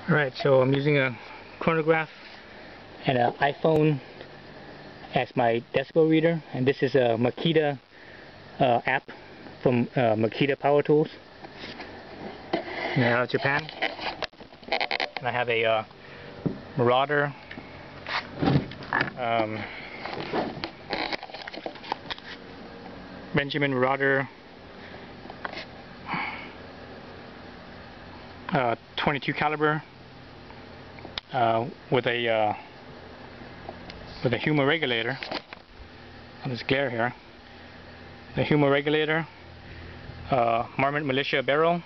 Alright, so I'm using a chronograph and an iPhone as my decibel reader, and this is a Makita app from Makita Power Tools out of Japan. And I have a Marauder Benjamin Marauder 22 caliber with a humor regulator on this glare here. The humor regulator, Marmot Militia barrel,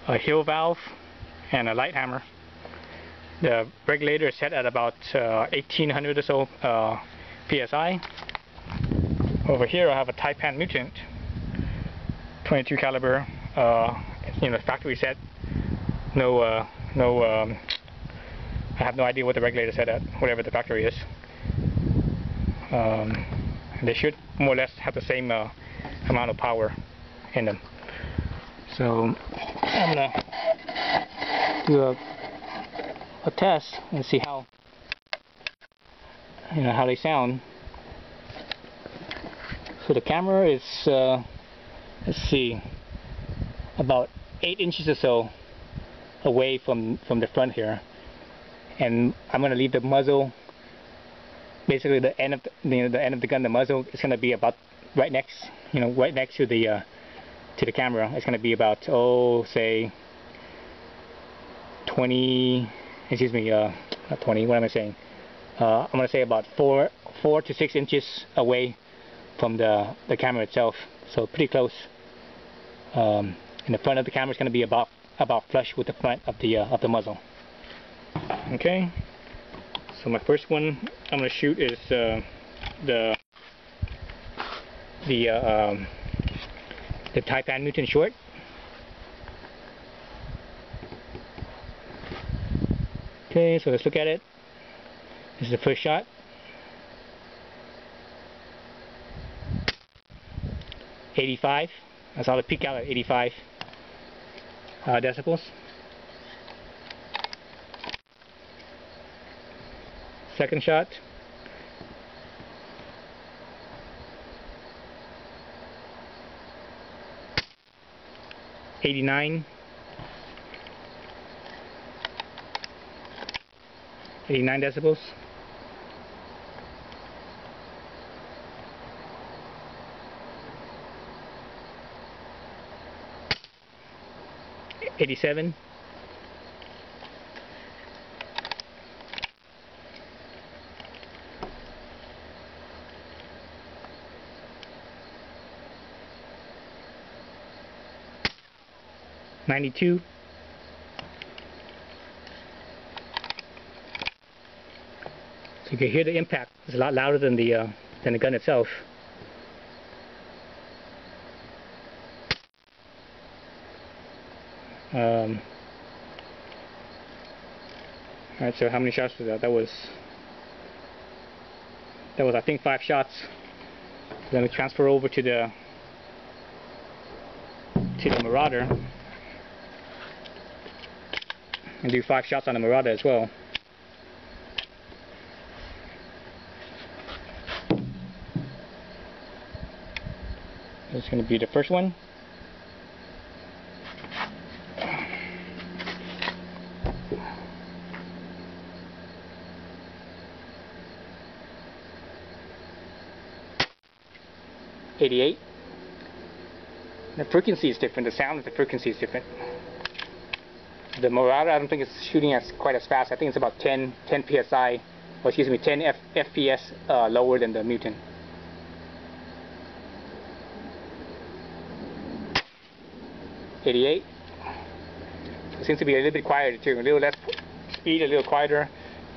a hill valve, and a light hammer. The regulator is set at about 1800 or so psi. Over here I have a Taipan Mutant 22 caliber, factory set. I have no idea what the regulator set at, whatever the factory is. They should more or less have the same amount of power in them. So I'm gonna do a test and see how they sound. So the camera is let's see, about 8 inches or so away from the front here, and I'm going to leave the muzzle, basically the end of the end of the gun, the muzzle is going to be about right next to the camera. It's going to be about say 20, excuse me, not 20, what am I saying? I'm going to say about 4 to 6 inches away from the camera itself, so pretty close. And the front of the camera is going to be about flush with the front of the muzzle. Okay, so my first one I'm going to shoot is the Taipan Mutant short. Okay, so let's look at it. This is the first shot. 85. I saw the peak out at 85 decibels. Second shot. 89. 89 decibels. '87. '92. So you can hear the impact. It's a lot louder than the gun itself. Alright, so how many shots was that? That was I think 5 shots. Then we transfer over to the Marauder and do 5 shots on the Marauder as well. This is going to be the first one. '88. The frequency is different. The sound of the frequency is different. The Marauder, I don't think it's shooting quite as fast. I think it's about 10 psi, or excuse me, 10 FPS lower than the Mutant. '88. It seems to be a little bit quieter too. A little less speed, a little quieter.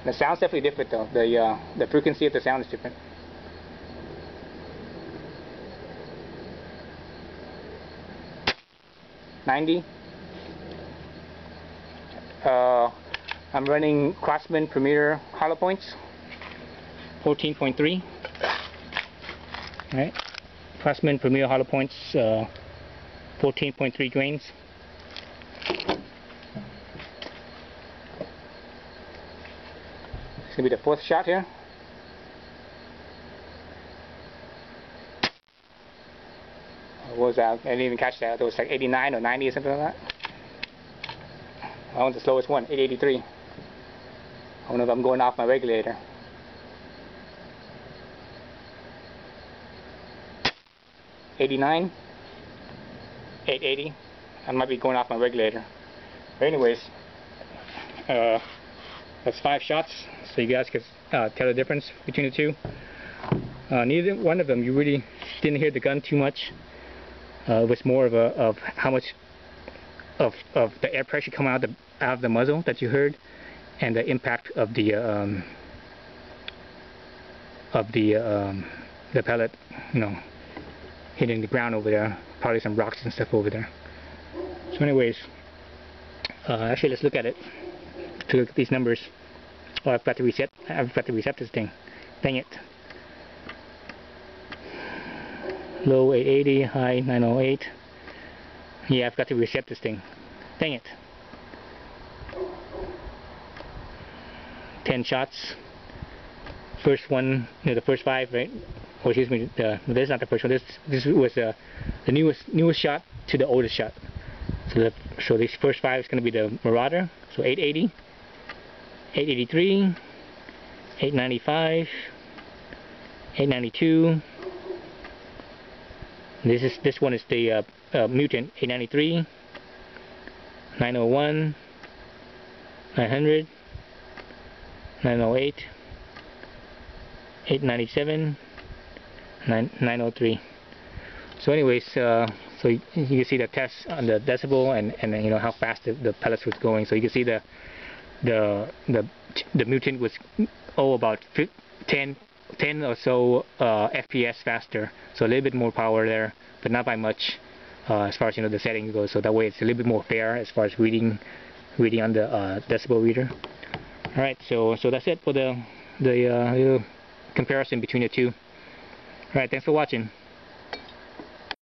The sound's definitely different though. The frequency of the sound is different. '90. I'm running Craftsman Premier hollow points, 14.3. Alright, Craftsman Premier hollow points, 14.3 grains. It's gonna be the 4th shot here. What was that? I didn't even catch that. It was like 89 or 90 or something like that. That one's the slowest one, 883. I don't know if I'm going off my regulator. 89, 880. I might be going off my regulator. But anyways, that's 5 shots, so you guys can tell the difference between the two. Neither one of them, you really didn't hear the gun too much. It was more of how much of the air pressure coming out of the muzzle that you heard, and the impact of the pellet, hitting the ground over there. Probably some rocks and stuff over there. So anyways, actually let's look at it. To look at these numbers. Oh, I've got to reset this thing. Dang it. Low 880, high 908. Yeah, I've got to reset this thing. Dang it. 10 shots. First one, the first 5, right? Oh, excuse me. This is not the first one. This was the newest shot to the oldest shot. So this first 5 is going to be the Marauder. So 880, 883, 895, 892. This one is the Mutant, 893, 901, 900, 908, 897, 903. So anyways, so you can see the test on the decibel and how fast the pellets was going. So you can see the Mutant was about 10 or so FPS faster, so a little bit more power there, but not by much as far as the settings goes. So that way it's a little bit more fair as far as reading on the decibel reader. All right, so that's it for the comparison between the two. All right, thanks for watching.